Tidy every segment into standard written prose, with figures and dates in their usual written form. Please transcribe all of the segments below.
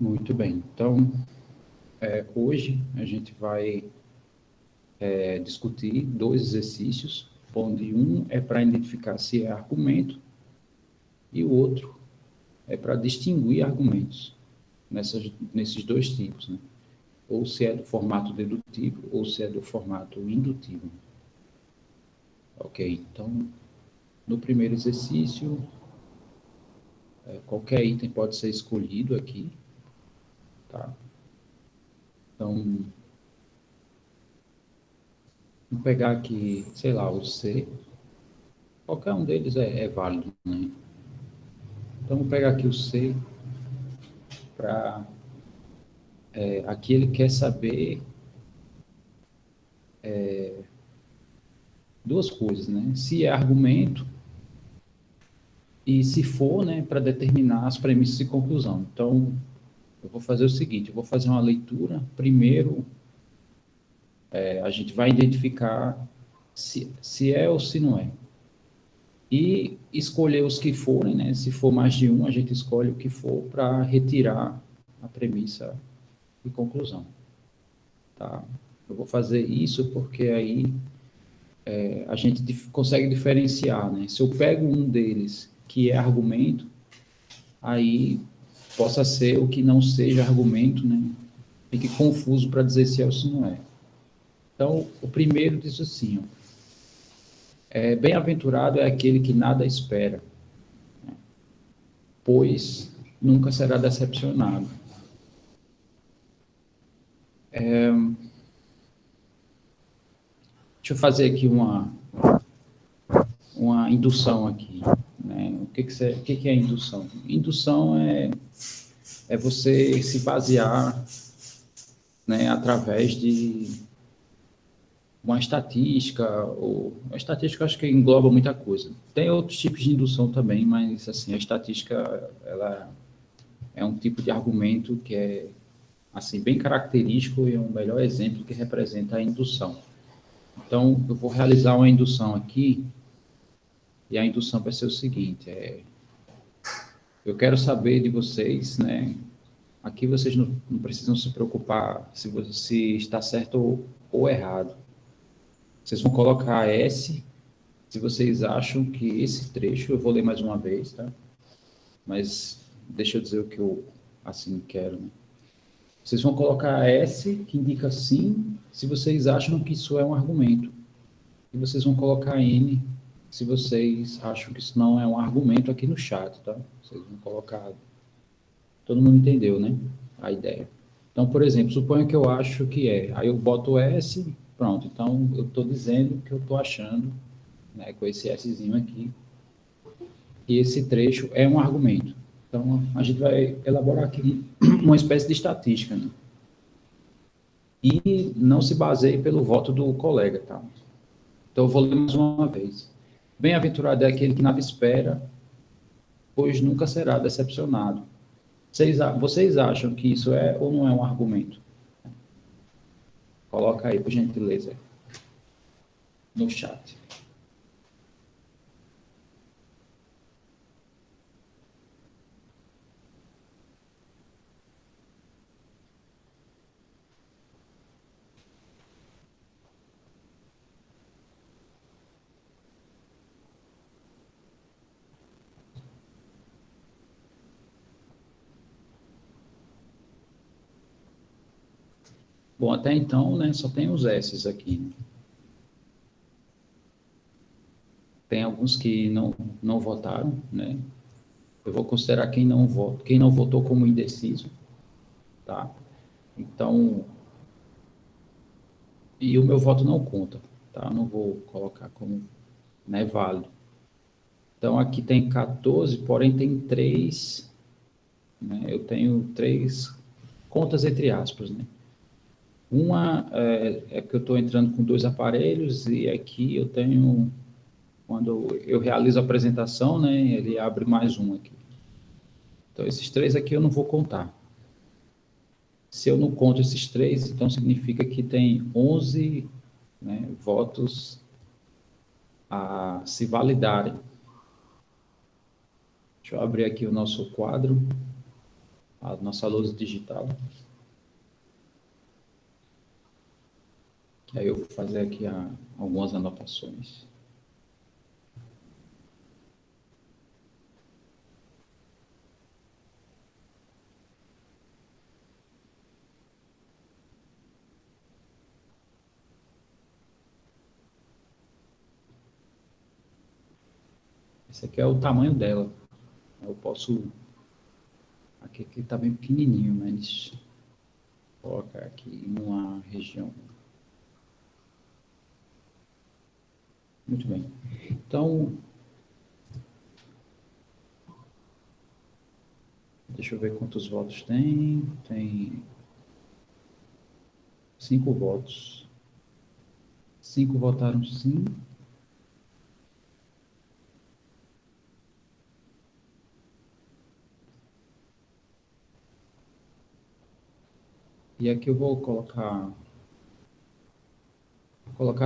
Muito bem. Então, hoje a gente vai discutir dois exercícios, onde um é para identificar se é argumento e o outro é para distinguir argumentos nesses dois tipos, né? Ou se é do formato dedutivo ou se é do formato indutivo. Ok, então, no primeiro exercício, qualquer item pode ser escolhido aqui, tá? Então, vou pegar aqui, sei lá, o C. Qualquer um deles é válido, né? Então, vou pegar aqui o C para... aqui ele quer saber duas coisas, né? Se é argumento e se for, né, para determinar as premissas e conclusão. Então, eu vou fazer o seguinte, eu vou fazer uma leitura. Primeiro, a gente vai identificar se é ou se não é. E escolher os que forem, né? Se for mais de um, a gente escolhe o que for para retirar a premissa e conclusão, tá? Eu vou fazer isso porque aí a gente consegue diferenciar, né? Se eu pego um deles que é argumento, aí possa ser o que não seja argumento, né? Fique confuso para dizer se é ou se não é. Então, o primeiro diz assim, ó, bem-aventurado é aquele que nada espera, pois nunca será decepcionado. Deixa eu fazer aqui uma indução aqui, né? O que é indução? Indução é você se basear, né, através de uma estatística, ou a estatística acho que engloba muita coisa. Tem outros tipos de indução também, mas assim, a estatística ela é um tipo de argumento que é assim bem característico e é um melhor exemplo que representa a indução. Então, eu vou realizar uma indução aqui, e a indução vai ser o seguinte, eu quero saber de vocês, né? Aqui vocês não precisam se preocupar se está certo ou errado. Vocês vão colocar S se vocês acham que esse trecho, eu vou ler mais uma vez, tá? Mas deixa eu dizer o que eu, assim, quero, né? Vocês vão colocar S, que indica sim, se vocês acham que isso é um argumento. E vocês vão colocar N, se vocês acham que isso não é um argumento aqui no chat, tá? Vocês vão colocar... Todo mundo entendeu, né? A ideia. Então, por exemplo, suponha que eu acho que é. Aí eu boto S, pronto. Então, eu estou dizendo que eu estou achando, né, com esse Szinho aqui, que esse trecho é um argumento. Então, a gente vai elaborar aqui uma espécie de estatística, né? E não se baseie pelo voto do colega, tá? Então, eu vou ler mais uma vez. Bem-aventurado é aquele que nada espera, pois nunca será decepcionado. Vocês acham que isso é ou não é um argumento? Coloca aí, por gentileza, no chat. Bom, até então, né, só tem os S's aqui, né? Tem alguns que não votaram, né? Eu vou considerar quem não votou como indeciso, tá? Então, e o meu voto não conta, tá? Não vou colocar como, né, válido. Então, aqui tem 14, porém tem 3, né? Eu tenho 3 contas entre aspas, né? Uma é que eu estou entrando com 2 aparelhos e aqui eu tenho, quando eu realizo a apresentação, né, ele abre mais um aqui. Então, esses 3 aqui eu não vou contar. Se eu não conto esses 3, então significa que tem 11, né, votos a se validarem. Deixa eu abrir aqui o nosso quadro. a nossa lousa digital. Que aí eu vou fazer aqui algumas anotações. Esse aqui é o tamanho dela. Eu posso... Aqui está bem pequenininho, mas vou colocar aqui numa região. Muito bem. Então, deixa eu ver quantos votos tem. Tem 5 votos. 5 votaram sim. E aqui eu vou colocar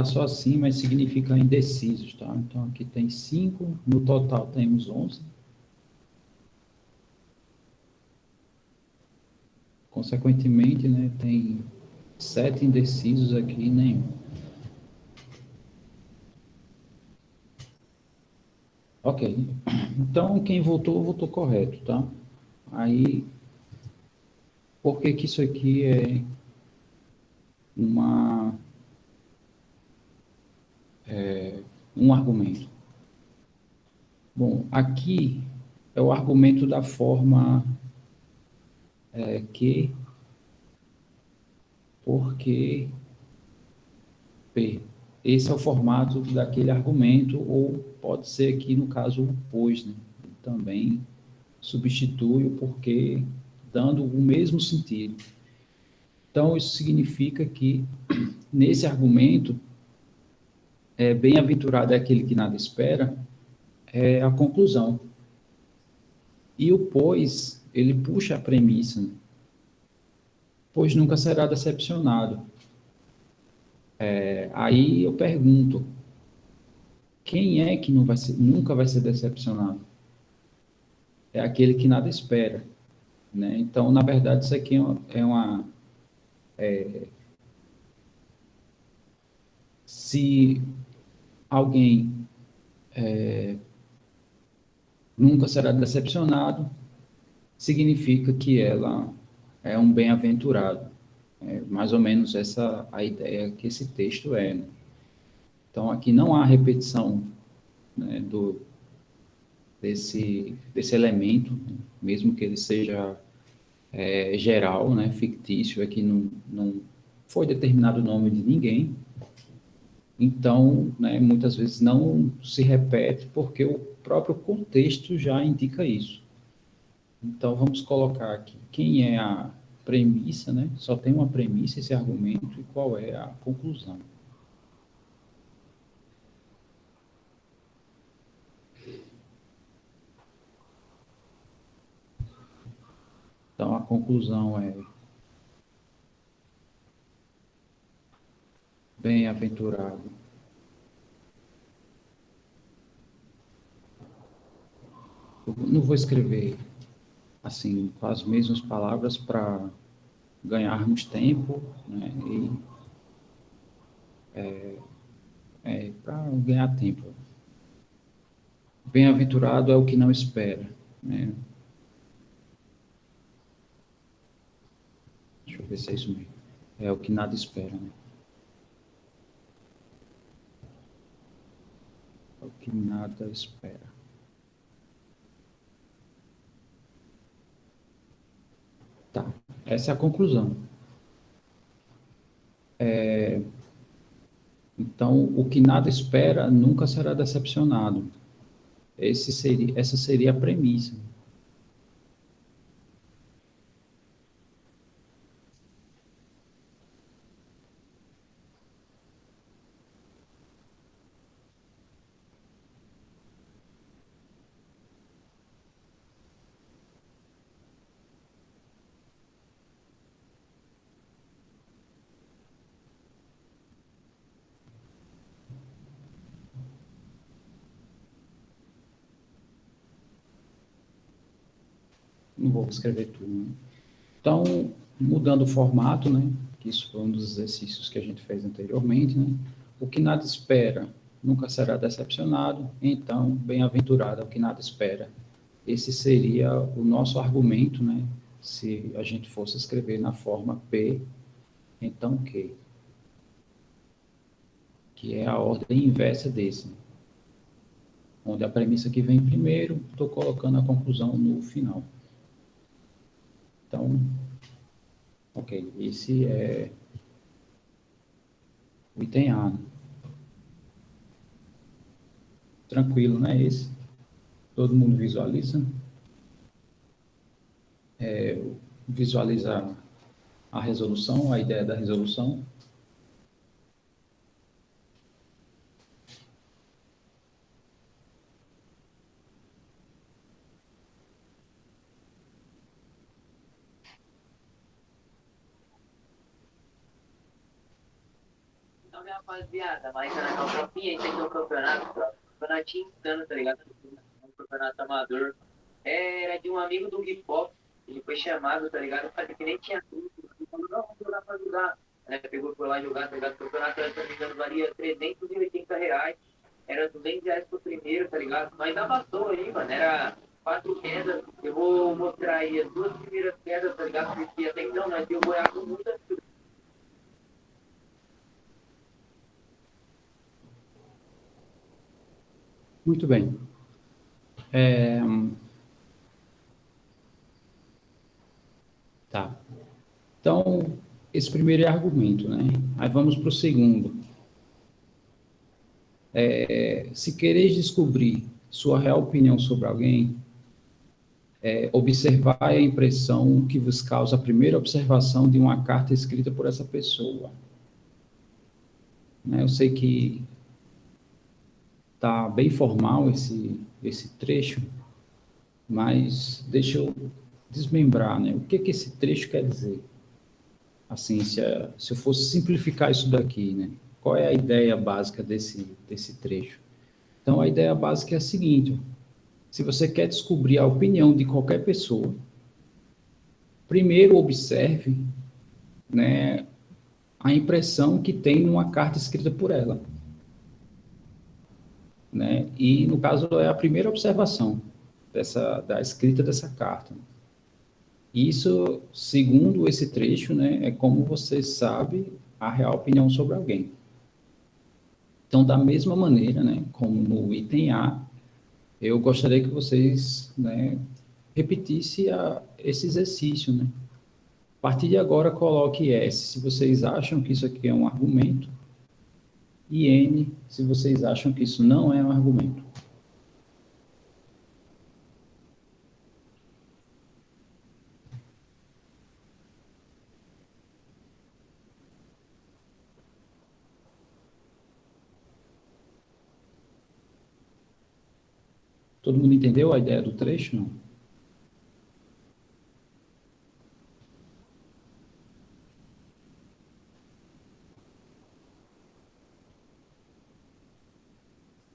só assim, mas significa indecisos, tá? Então aqui tem 5, no total temos 11. Consequentemente, né, tem 7 indecisos aqui e nenhum. Ok. Então, quem votou, votou correto, tá? Aí, por que que isso aqui é uma, um argumento? Bom, aqui é o argumento da forma que, porque, P. Esse é o formato daquele argumento, ou pode ser aqui, no caso, o pois, né? Também substitui o porquê, dando o mesmo sentido. Então, isso significa que, nesse argumento, bem-aventurado é aquele que nada espera, é a conclusão. E o pois, ele puxa a premissa, né? Pois nunca será decepcionado. Aí eu pergunto, quem é que não vai ser, nunca vai ser decepcionado? É aquele que nada espera, né? Então, na verdade, isso aqui se alguém nunca será decepcionado, significa que ela é um bem-aventurado. É mais ou menos essa a ideia que esse texto é, né? Então, aqui não há repetição, né, desse elemento, né, mesmo que ele seja geral, né, fictício, aqui não foi determinado o nome de ninguém. Então, né, muitas vezes não se repete porque o próprio contexto já indica isso. Então, vamos colocar aqui quem é a premissa, né? Só tem uma premissa esse argumento e qual é a conclusão. Então, a conclusão é bem-aventurado. Eu não vou escrever assim com as mesmas palavras para ganharmos tempo, né? E para ganhar tempo. Bem-aventurado é o que não espera, né? Deixa eu ver se é isso mesmo. É o que nada espera, né? É o que nada espera. Tá. Essa é a conclusão. Então, o que nada espera nunca será decepcionado. Essa seria a premissa. não vou escrever tudo, né? Então, mudando o formato, né? Que isso foi um dos exercícios que a gente fez anteriormente, né? O que nada espera nunca será decepcionado, então, bem-aventurado é o que nada espera. Esse seria o nosso argumento, né? Se a gente fosse escrever na forma P, então Q, que é a ordem inversa desse, né? Onde a premissa que vem primeiro, estou colocando a conclusão no final. Então, ok, esse é o item A, né? Tranquilo, né? Esse, todo mundo visualiza, visualiza a resolução, a ideia da resolução. Então, minha rapaziada, mas na copinha, a gente tem um campeonato, campeonatinho insano, tá ligado? Um campeonato amador. Era de um amigo do hip hop, ele foi chamado, tá ligado? Falei que nem tinha tudo. Ele falou, não, vamos jogar pra jogar. Pegou por lá jogar, tá ligado? O campeonato, se não me engano, valia R$ 380. Era R$ 200 pro primeiro, tá ligado? Mas abatou aí, mano. Era 4 quedas. Eu vou mostrar aí as duas primeiras quedas, tá ligado? Porque até então nós deu goiás com muita. Muito bem. É, tá. Então, esse primeiro é argumento, né? Aí vamos para o segundo. Se quereis descobrir sua real opinião sobre alguém, observar a impressão que vos causa a primeira observação de uma carta escrita por essa pessoa. Né? Eu sei que está bem formal esse trecho, mas deixa eu desmembrar, né? O que que esse trecho quer dizer? Assim, se eu fosse simplificar isso daqui, né? Qual é a ideia básica desse trecho? Então, a ideia básica é a seguinte: se você quer descobrir a opinião de qualquer pessoa, primeiro observe, né, a impressão que tem numa carta escrita por ela, né? E no caso é a primeira observação da escrita dessa carta. Isso, segundo esse trecho, né, é como você sabe a real opinião sobre alguém. Então, da mesma maneira, né, como no item A, eu gostaria que vocês, né, repetissem esse exercício, né? A partir de agora, coloque S se vocês acham que isso aqui é um argumento e N se vocês acham que isso não é um argumento. Todo mundo entendeu a ideia do trecho? Não?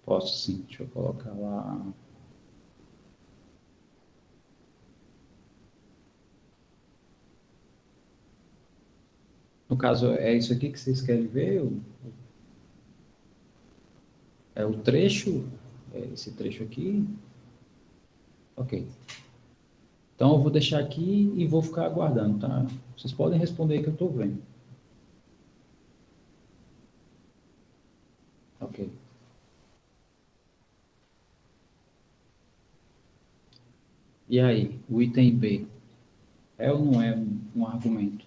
Posso sim, deixa eu colocar lá. No caso, é isso aqui que vocês querem ver? É o trecho? É esse trecho aqui? Ok. Então, eu vou deixar aqui e vou ficar aguardando, tá? Vocês podem responder aí que eu estou vendo. Ok. E aí, o item B, é ou não é um argumento?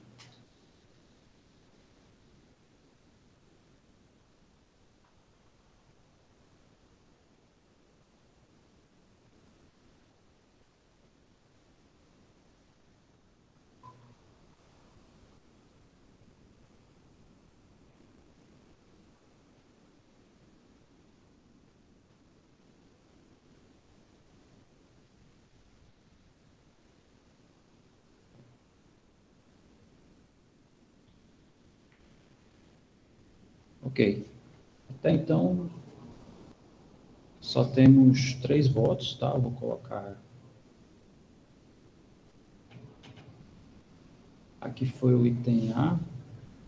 Ok. Até então, só temos 3 votos, tá? Eu vou colocar Aqui foi o item A,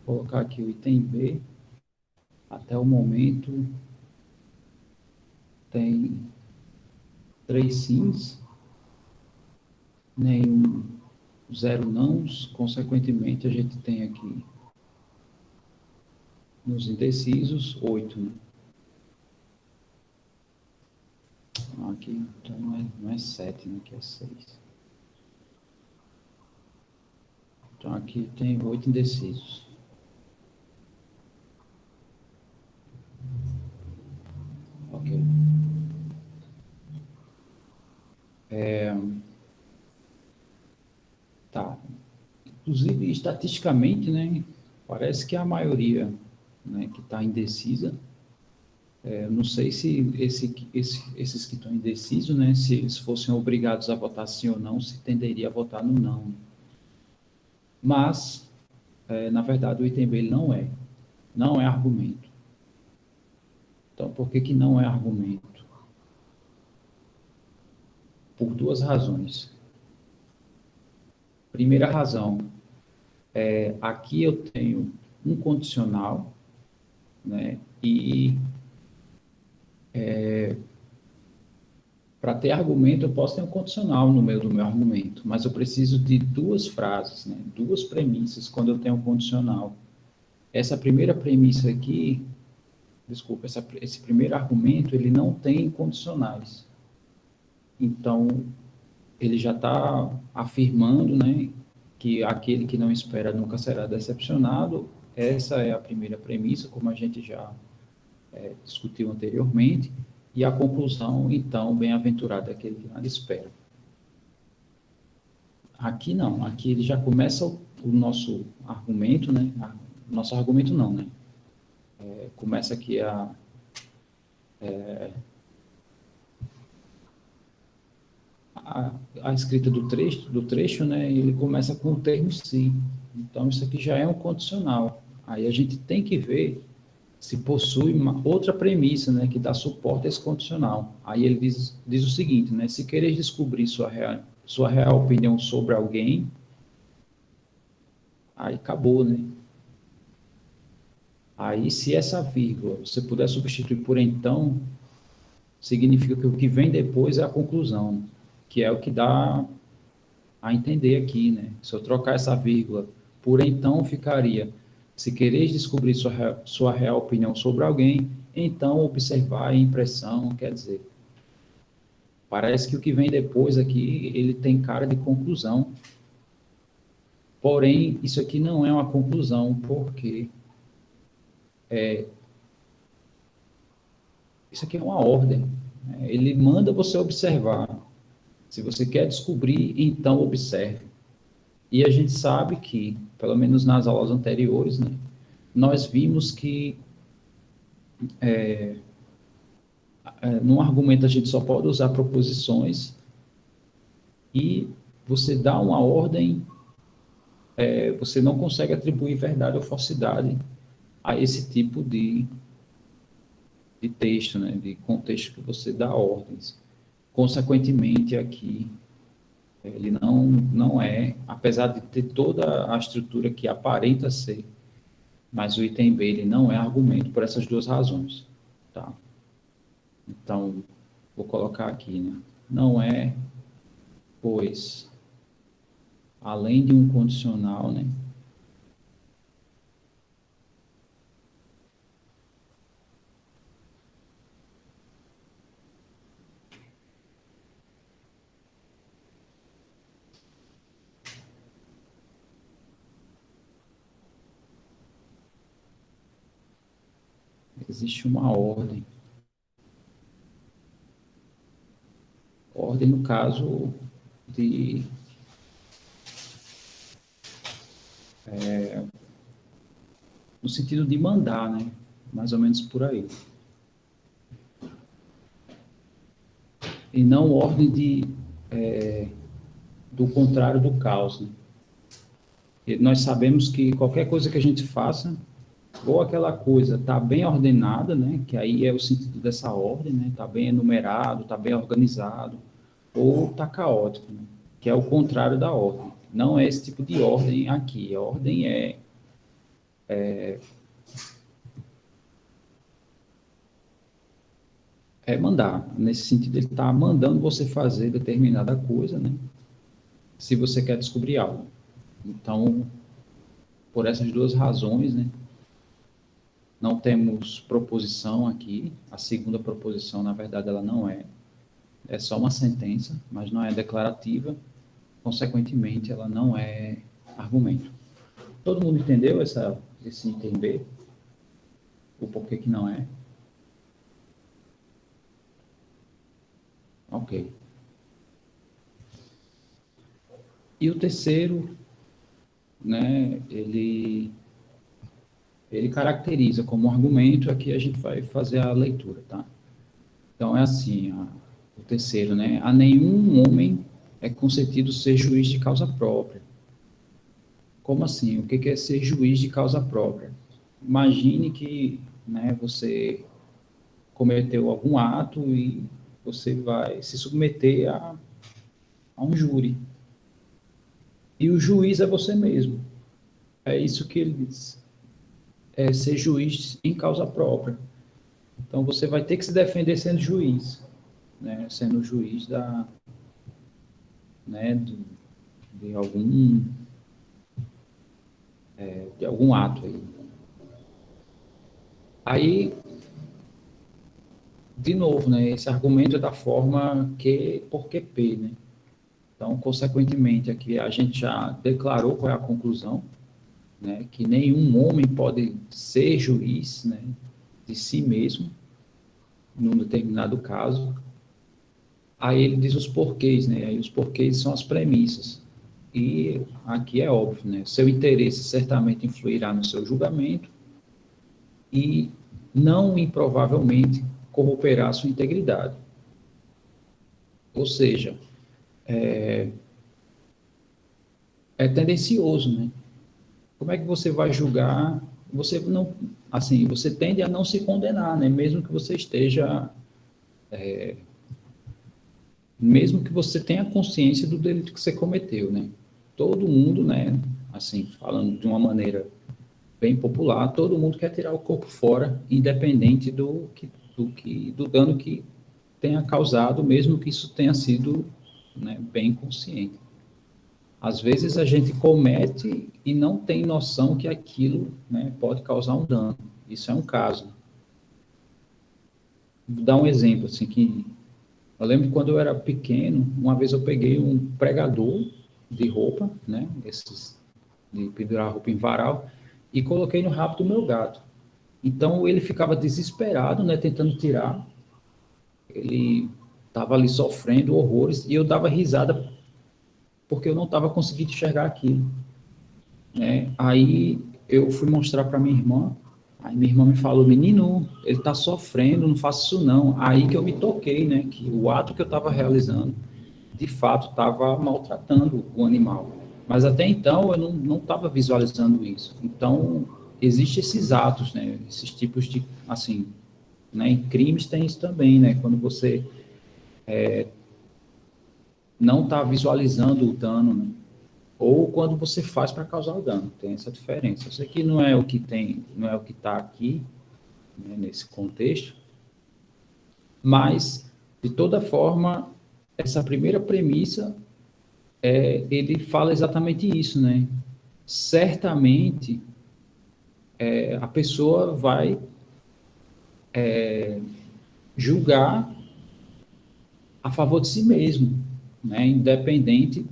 vou colocar aqui o item B. Até o momento, tem 3 sims, nenhum 0 nãos. Consequentemente, a gente tem aqui nos indecisos 8, né? Aqui então não é 7, né? Aqui é 6. Então aqui tem 8 indecisos. Ok. Tá. Inclusive, estatisticamente, né? Parece que a maioria, né, que está indecisa, não sei se esses que estão indecisos, né, se eles fossem obrigados a votar sim ou não, se tenderia a votar no não. Mas, na verdade, o item B ele não é argumento. Então, por que que não é argumento? Por duas razões. Primeira razão, aqui eu tenho um condicional, né, e para ter argumento, eu posso ter um condicional no meio do meu argumento, mas eu preciso de duas frases, né? Duas premissas quando eu tenho um condicional. Essa primeira premissa aqui, desculpa, esse primeiro argumento, ele não tem condicionais. Então, ele já está afirmando, né, que aquele que não espera nunca será decepcionado. Essa é a primeira premissa, como a gente já discutiu anteriormente. E a conclusão, então, bem-aventurado é aquele que nada espera. Aqui não, aqui ele já começa o nosso argumento, né? Nosso argumento não, né? Começa aqui a escrita do trecho, né? Ele começa com o termo se. Então, isso aqui já é um condicional. Aí a gente tem que ver se possui uma outra premissa, né, que dá suporte a esse condicional. Aí ele diz o seguinte, né, se quereis descobrir sua real opinião sobre alguém, aí acabou, né? Aí, se essa vírgula você puder substituir por então, significa que o que vem depois é a conclusão, que é o que dá a entender aqui, né? Se eu trocar essa vírgula por então, ficaria: se quereis descobrir sua real opinião sobre alguém, então observar a impressão, quer dizer, parece que o que vem depois aqui, ele tem cara de conclusão. Porém, isso aqui não é uma conclusão, porque isso aqui é uma ordem, né? Ele manda você observar. Se você quer descobrir, então observe. E a gente sabe que, pelo menos nas aulas anteriores, né, nós vimos que num argumento a gente só pode usar proposições e você dá uma ordem, você não consegue atribuir verdade ou falsidade a esse tipo de texto, né, de contexto que você dá ordens. Consequentemente, aqui, ele não é, apesar de ter toda a estrutura que aparenta ser, mas o item B ele não é argumento por essas duas razões, tá? Então, vou colocar aqui, né? Não é, pois, além de um condicional, né? Existe uma ordem. Ordem no caso de no sentido de mandar, né? Mais ou menos por aí. E não ordem do contrário do caos, né? E nós sabemos que qualquer coisa que a gente faça, ou aquela coisa está bem ordenada, né? Que aí é o sentido dessa ordem, né? Está bem enumerado, está bem organizado, ou está caótico, né? Que é o contrário da ordem. Não é esse tipo de ordem aqui. A ordem é mandar. Nesse sentido, ele está mandando você fazer determinada coisa, né? Se você quer descobrir algo. Então, por essas duas razões, né? Não temos proposição aqui. A segunda proposição, na verdade, ela não é. É só uma sentença, mas não é declarativa. Consequentemente, ela não é argumento. Todo mundo entendeu esse item B? O porquê que não é? Ok. E o terceiro, né, ele caracteriza como argumento, aqui a gente vai fazer a leitura, tá? Então, é assim, o terceiro, né? A nenhum homem é concedido ser juiz de causa própria. Como assim? O que é ser juiz de causa própria? Imagine que, né, você cometeu algum ato e você vai se submeter a um júri. E o juiz é você mesmo. É isso que ele diz. É ser juiz em causa própria. Então, você vai ter que se defender sendo juiz, né? Sendo juiz né, de algum ato aí. Aí, de novo, né, esse argumento é da forma Q por QP, né? Então, consequentemente, aqui a gente já declarou qual é a conclusão, né, que nenhum homem pode ser juiz, né, de si mesmo, num determinado caso. Aí ele diz os porquês, né? Aí os porquês são as premissas. E aqui é óbvio, né? Seu interesse certamente influirá no seu julgamento e não improvavelmente corromperá sua integridade. Ou seja, é tendencioso, né? Como é que você vai julgar? Você não, assim, você tende a não se condenar, né? Mesmo que você tenha consciência do delito que você cometeu, né? Todo mundo, né? Assim, falando de uma maneira bem popular, todo mundo quer tirar o corpo fora, independente do dano que tenha causado, mesmo que isso tenha sido, né, bem consciente. Às vezes a gente comete e não tem noção que aquilo, né, pode causar um dano. Isso é um caso. Vou dar um exemplo assim que eu lembro que quando eu era pequeno, uma vez eu peguei um pregador de roupa, né, esses de pendurar roupa em varal, e coloquei no rabo do meu gato. Então ele ficava desesperado, né, tentando tirar. Ele estava ali sofrendo horrores e eu dava risada porque eu não estava conseguindo enxergar aquilo, né? Aí eu fui mostrar para minha irmã. Aí minha irmã me falou: menino, ele está sofrendo, não faça isso não. Aí que eu me toquei, né, que o ato que eu estava realizando de fato estava maltratando o animal. Mas até então eu não estava visualizando isso. Então, existem esses atos, né? Esses tipos de, assim, né? Em crimes tem isso também, né? Quando você não está visualizando o dano, né? Ou quando você faz para causar o dano. Tem essa diferença. Eu sei que não é o que tem, não é o que está aqui, né, nesse contexto, mas, de toda forma, essa primeira premissa ele fala exatamente isso, né? Certamente a pessoa vai julgar a favor de si mesmo, né? Independente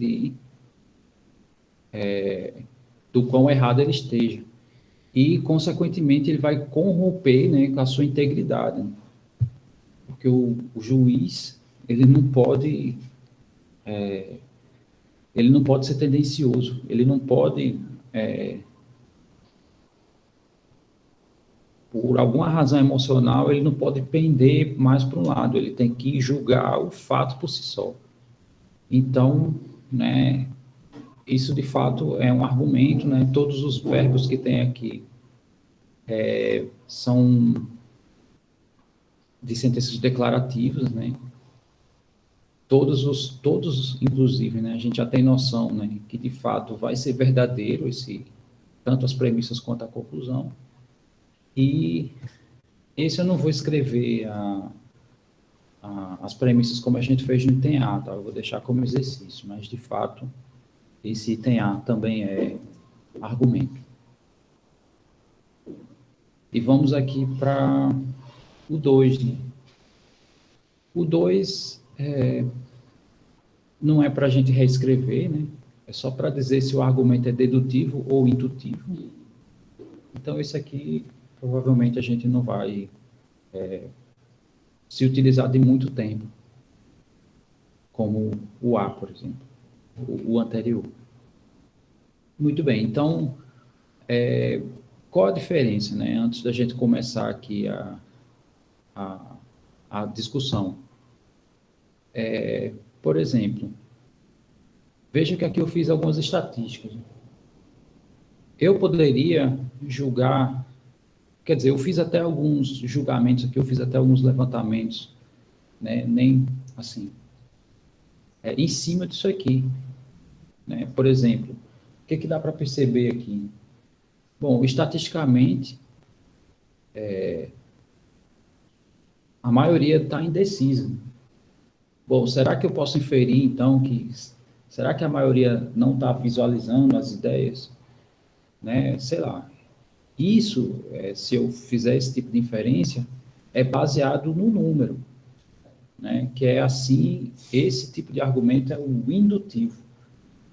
do quão errado ele esteja. E, consequentemente, ele vai corromper, né, com a sua integridade. Né? Porque o juiz, ele não pode ser tendencioso, ele não pode por alguma razão emocional, ele não pode pender mais para um lado, ele tem que julgar o fato por si só. Então, né, isso de fato é um argumento, né, todos os verbos que tem aqui são de sentenças declarativas, né, todos, inclusive, né, a gente já tem noção, né, que de fato vai ser verdadeiro tanto as premissas quanto a conclusão. E esse eu não vou escrever as premissas como a gente fez no item A, tá? Eu vou deixar como exercício, mas de fato esse item A também é argumento. E vamos aqui para o 2, né? O 2 não é para a gente reescrever, né? É só para dizer se o argumento é dedutivo ou indutivo. Então, esse aqui, provavelmente, a gente não vai se utilizar de muito tempo, como o A, por exemplo, o anterior. Muito bem, então, qual a diferença, né? Antes da gente começar aqui a discussão. Por exemplo, veja que aqui eu fiz algumas estatísticas. Eu poderia julgar, quer dizer, eu fiz até alguns julgamentos aqui, eu fiz até alguns levantamentos, né? Nem assim, em cima disso aqui, né? Por exemplo, o que dá para perceber aqui? Bom, estatisticamente, a maioria está indecisa. Bom, será que eu posso inferir, então, será que a maioria não está visualizando as ideias? Né? Sei lá. Isso, se eu fizer esse tipo de inferência, é baseado no número, né? Que é assim, esse tipo de argumento é o indutivo.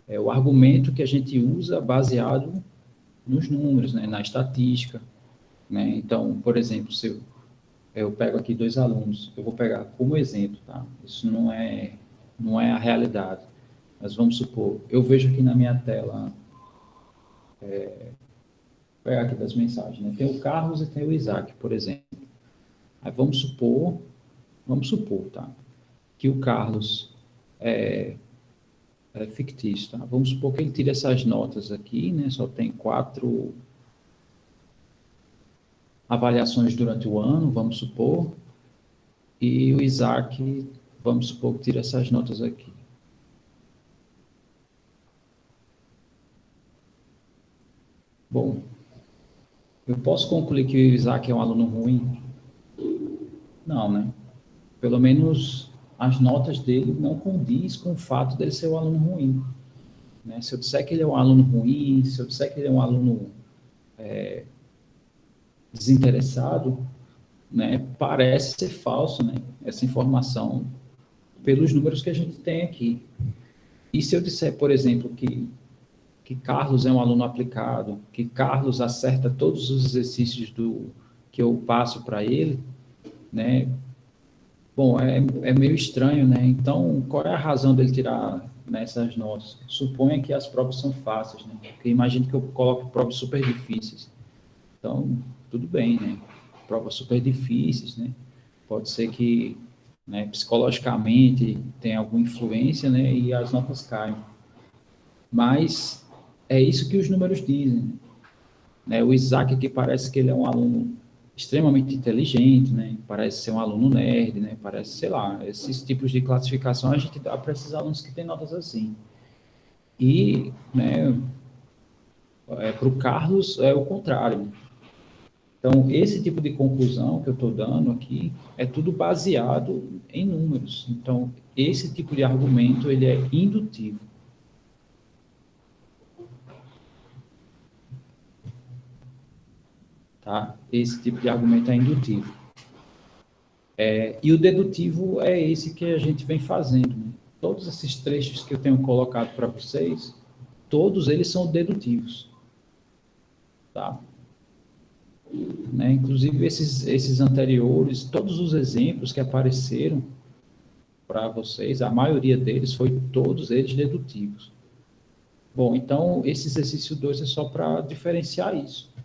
É o argumento que a gente usa baseado nos números, né? Na estatística, né? Então, por exemplo, se eu pego aqui 2 alunos, eu vou pegar como exemplo, tá? Isso não é a realidade. Mas vamos supor, eu vejo aqui na minha tela, vou pegar aqui das mensagens, né? Tem o Carlos e tem o Isaac, por exemplo. Aí vamos supor, tá? Que o Carlos é fictício, tá? Vamos supor que ele tire essas notas aqui, né? Só tem 4 avaliações durante o ano, vamos supor. E o Isaac, vamos supor que tire essas notas aqui. Bom, eu posso concluir que o Isaac é um aluno ruim? Não, né? Pelo menos as notas dele não condiz com o fato dele ser um aluno ruim. Né? Se eu disser que ele é um aluno ruim, se eu disser que ele é um aluno desinteressado, né, parece ser falso, né, essa informação pelos números que a gente tem aqui. E se eu disser, por exemplo, que Carlos é um aluno aplicado, que Carlos acerta todos os exercícios que eu passo para ele, né? Bom, é meio estranho, né? Então, qual é a razão dele tirar nessas notas? Suponha que as provas são fáceis, né? Porque imagine que eu coloque provas super difíceis. Então, tudo bem, né? Provas super difíceis, né? Pode ser que, né, psicologicamente tenha alguma influência, né? E as notas caem. Mas é isso que os números dizem, né? O Isaac aqui parece que ele é um aluno extremamente inteligente, né? Parece ser um aluno nerd, né? Parece, sei lá, esses tipos de classificação a gente dá para esses alunos que têm notas assim. E, né, para o Carlos é o contrário. Então, esse tipo de conclusão que eu estou dando aqui é tudo baseado em números. Então, esse tipo de argumento, ele é indutivo. Tá? Esse tipo de argumento é indutivo. E o dedutivo é esse que a gente vem fazendo. Né? Todos esses trechos que eu tenho colocado para vocês, todos eles são dedutivos. Tá? Né? Inclusive, esses anteriores, todos os exemplos que apareceram para vocês, a maioria deles foi todos eles dedutivos. Bom, então, esse exercício 2 é só para diferenciar isso.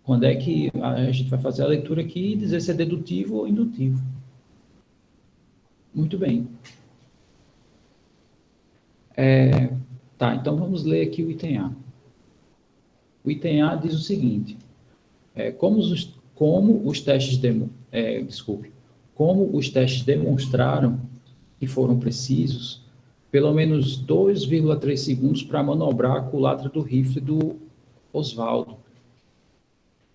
Quando é que a gente vai fazer a leitura aqui e dizer se é dedutivo ou indutivo. Muito bem. Tá, então vamos ler aqui o item A. O item A diz o seguinte, como os testes como os testes demonstraram que foram precisos, pelo menos 2,3 segundos para manobrar a culatra do rifle do Oswaldo.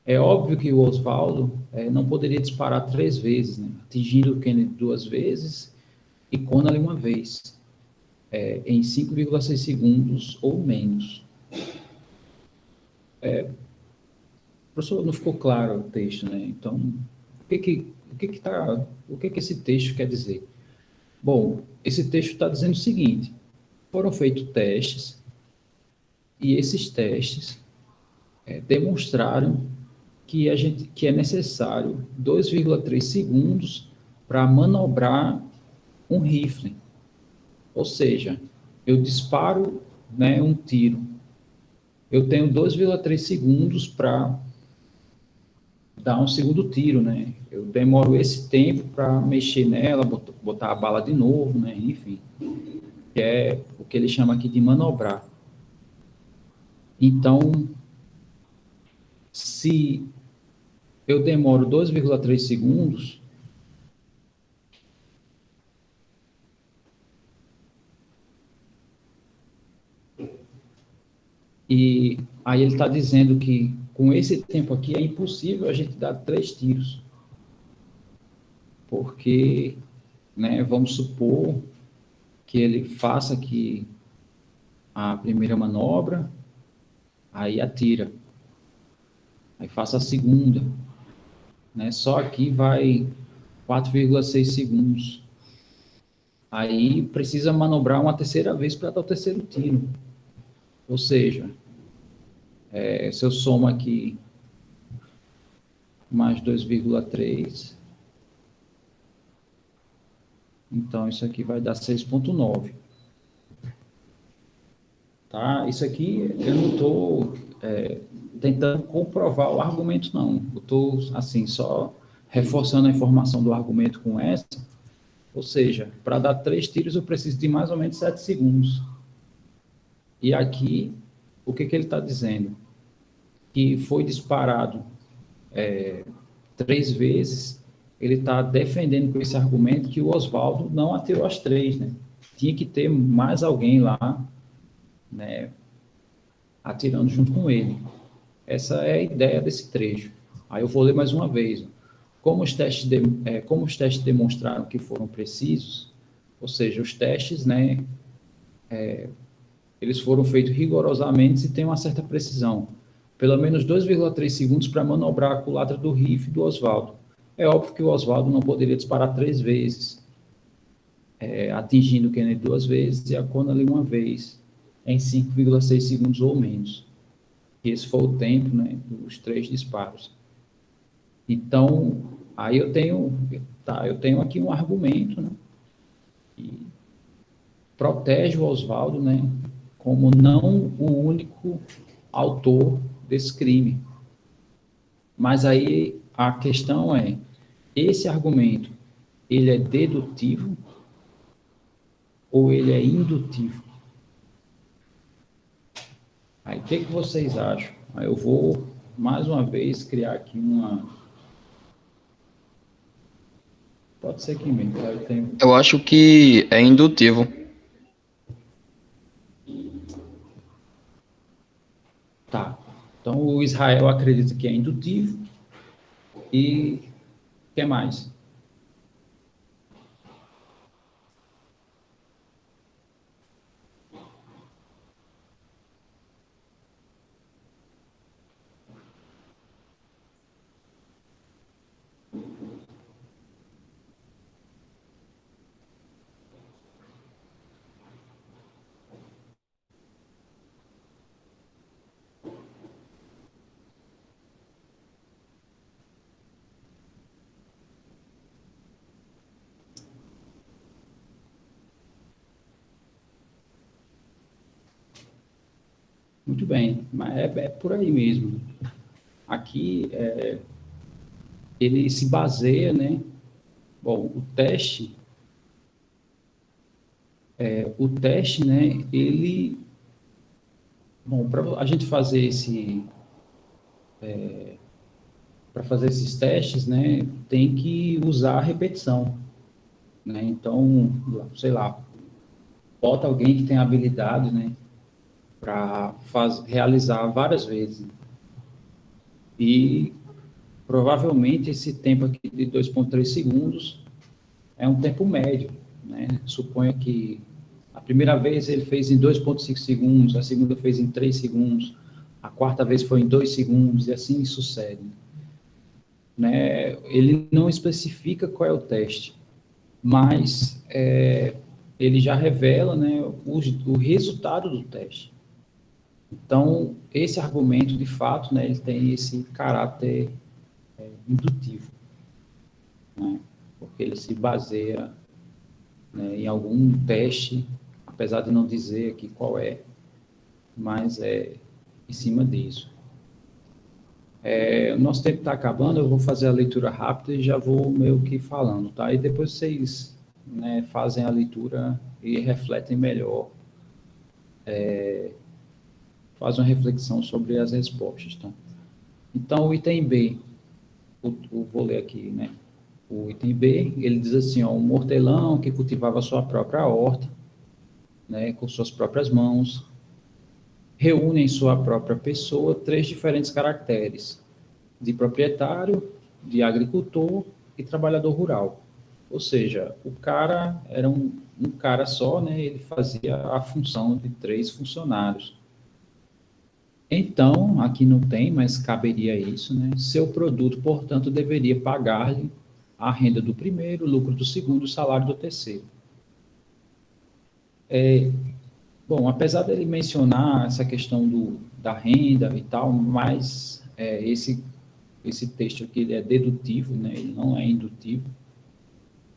É óbvio que o Oswaldo não poderia disparar 3 vezes, né? Atingindo o Kennedy 2 vezes e Connally uma vez, em 5,6 segundos ou menos. Professor, não ficou claro o texto, né? Então, o que esse texto quer dizer? Bom, esse texto está dizendo o seguinte: foram feitos testes e esses testes demonstraram que é necessário 2,3 segundos para manobrar um rifle. Ou seja, eu disparo, né, um tiro. Eu tenho 2,3 segundos para dar um segundo tiro, né? Eu demoro esse tempo para mexer nela, botar a bala de novo, né? Enfim, que é o que ele chama aqui de manobrar. Então, se eu demoro 2,3 segundos, e aí ele está dizendo que com esse tempo aqui é impossível a gente dar 3 tiros, porque, né, vamos supor que ele faça aqui a primeira manobra, aí atira, aí faça a segunda, né, só aqui vai 4,6 segundos. Aí precisa manobrar uma terceira vez para dar o terceiro tiro. Ou seja, se eu somo aqui mais 2,3, então isso aqui vai dar 6,9. Tá? Isso aqui eu não estou tentando comprovar o argumento, não. Eu estou, assim, só reforçando a informação do argumento com essa. Ou seja, para dar 3 tiros eu preciso de mais ou menos 7 segundos. E aqui, o que ele está dizendo? Que foi disparado 3 vezes, ele está defendendo com esse argumento que o Oswaldo não atirou as 3, né? Tinha que ter mais alguém lá, né, atirando junto com ele. Essa é a ideia desse trecho. Aí eu vou ler mais uma vez. Como os testes demonstraram que foram precisos, ou seja, os testes, né, eles foram feitos rigorosamente e têm uma certa precisão. Pelo menos 2,3 segundos para manobrar a culatra do rifle do Oswaldo. É óbvio que o Oswaldo não poderia disparar 3 vezes, atingindo o Kennedy 2 vezes e a Connally uma vez, em 5,6 segundos ou menos. Esse foi o tempo, né, dos 3 disparos. Então, aí eu tenho aqui um argumento, né, que protege o Oswaldo, né, como não o único autor desse crime. Mas aí a questão é, esse argumento, ele é dedutivo ou ele é indutivo? Aí o que vocês acham? Aí eu vou, mais uma vez, criar aqui uma... Pode ser aqui mesmo, tá? Eu tenho... Eu acho que é indutivo. Tá. Então, o Israel acredita que é indutivo e o que mais? Muito bem, mas é por aí mesmo. Aqui, ele se baseia, né? Bom, o teste, né? Ele, bom, para a gente fazer para fazer esses testes, né, tem que usar a repetição, né? Então, sei lá, bota alguém que tem habilidade, né, para realizar várias vezes. E provavelmente esse tempo aqui de 2,3 segundos é um tempo médio, né? Suponha que a primeira vez ele fez em 2,5 segundos, a segunda fez em 3 segundos, a quarta vez foi em 2 segundos, e assim sucede, né? Ele não especifica qual é o teste, mas ele já revela, né, o resultado do teste. Então, esse argumento, de fato, né, ele tem esse caráter indutivo, né, porque ele se baseia, né, em algum teste, apesar de não dizer aqui qual é, mas é em cima disso. O nosso tempo está acabando, eu vou fazer a leitura rápida e já vou meio que falando, tá? E depois vocês, né, fazem a leitura e refletem melhor, fazem uma reflexão sobre as respostas, tá? Então, o item B, vou ler aqui, né? O item B, ele diz assim, ó, um hortelão que cultivava sua própria horta, né, com suas próprias mãos, reúne em sua própria pessoa 3 diferentes caracteres: de proprietário, de agricultor e trabalhador rural. Ou seja, o cara era um cara só, né? Ele fazia a função de 3 funcionários. Então, aqui não tem, mas caberia isso, né? Seu produto, portanto, deveria pagar-lhe a renda do primeiro, o lucro do segundo, o salário do terceiro. Bom, apesar dele mencionar essa questão da renda e tal, mas esse texto aqui ele é dedutivo, né? Ele não é indutivo.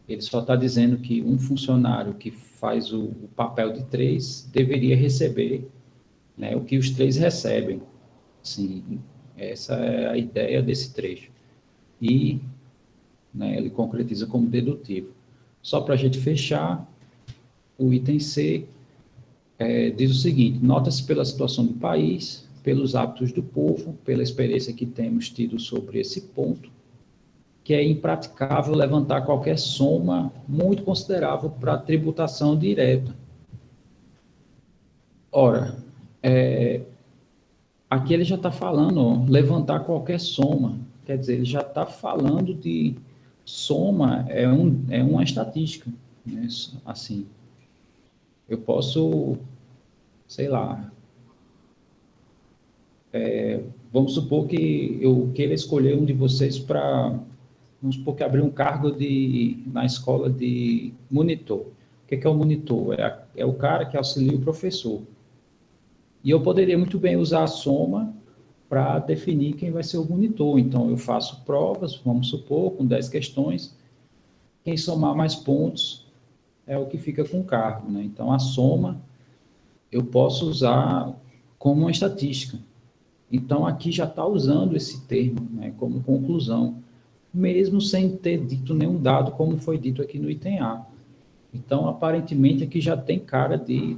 Ele só está dizendo que um funcionário que faz o papel de 3 deveria receber, né, o que os 3 recebem. Sim, essa é a ideia desse trecho. E, né, ele concretiza como dedutivo. Só para a gente fechar, o item C diz o seguinte: nota-se pela situação do país, pelos hábitos do povo, pela experiência que temos tido sobre esse ponto, que é impraticável levantar qualquer soma muito considerável para a tributação direta. Ora, aqui ele já está falando, ó, levantar qualquer soma, quer dizer, ele já está falando de soma, é uma estatística, né? Assim, eu posso, sei lá, vamos supor que eu queira escolher um de vocês para, vamos supor que abrir um cargo na escola de monitor. O que é o monitor? É o cara que auxilia o professor. E eu poderia muito bem usar a soma para definir quem vai ser o monitor. Então, eu faço provas, vamos supor, com 10 questões. Quem somar mais pontos é o que fica com o cargo, né? Então, a soma eu posso usar como uma estatística. Então, aqui já está usando esse termo, né, como conclusão, mesmo sem ter dito nenhum dado, como foi dito aqui no item A. Então, aparentemente, aqui já tem cara de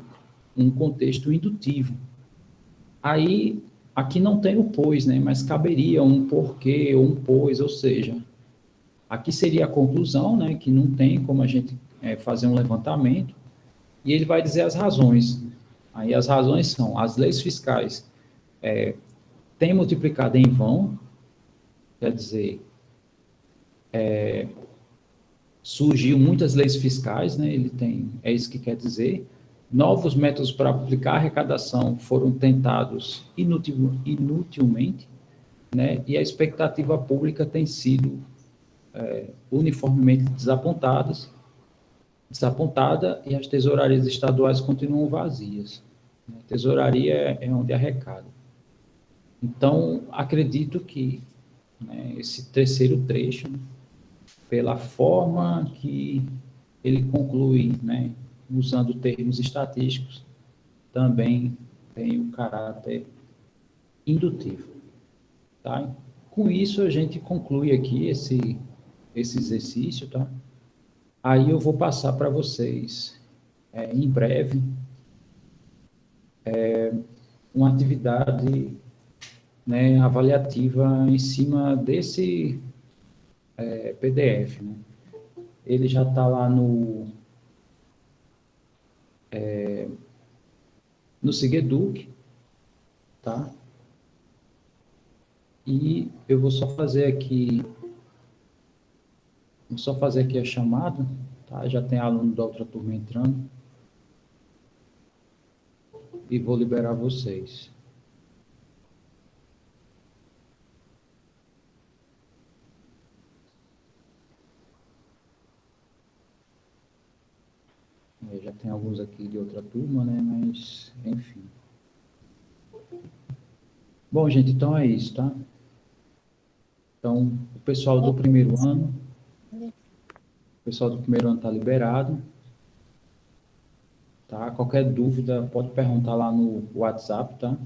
um contexto indutivo. Aí, aqui não tem o pois, né, mas caberia um porquê ou um pois, ou seja, aqui seria a conclusão, né, que não tem como a gente fazer um levantamento, e ele vai dizer as razões. Aí as razões são: as leis fiscais têm multiplicado em vão, quer dizer, surgiu muitas leis fiscais, né? É isso que quer dizer. Novos métodos para aplicar a arrecadação foram tentados inutilmente, né? E a expectativa pública tem sido uniformemente desapontada, e as tesourarias estaduais continuam vazias. A tesouraria é onde arrecada. Então, acredito que, né, esse terceiro trecho, pela forma que ele conclui, né, usando termos estatísticos, também tem o caráter indutivo. Tá? Com isso, a gente conclui aqui esse exercício. Tá? Aí eu vou passar para vocês, em breve, uma atividade né, avaliativa em cima desse PDF, né? Ele já está lá no Sigeduc, tá? E eu vou só fazer aqui a chamada, tá? Já tem aluno da outra turma entrando e vou liberar vocês. Já tem alguns aqui de outra turma, né? Mas, enfim. Bom, gente, então é isso, tá? Então, o pessoal do primeiro ano está liberado, tá? Qualquer dúvida pode perguntar lá no WhatsApp, tá?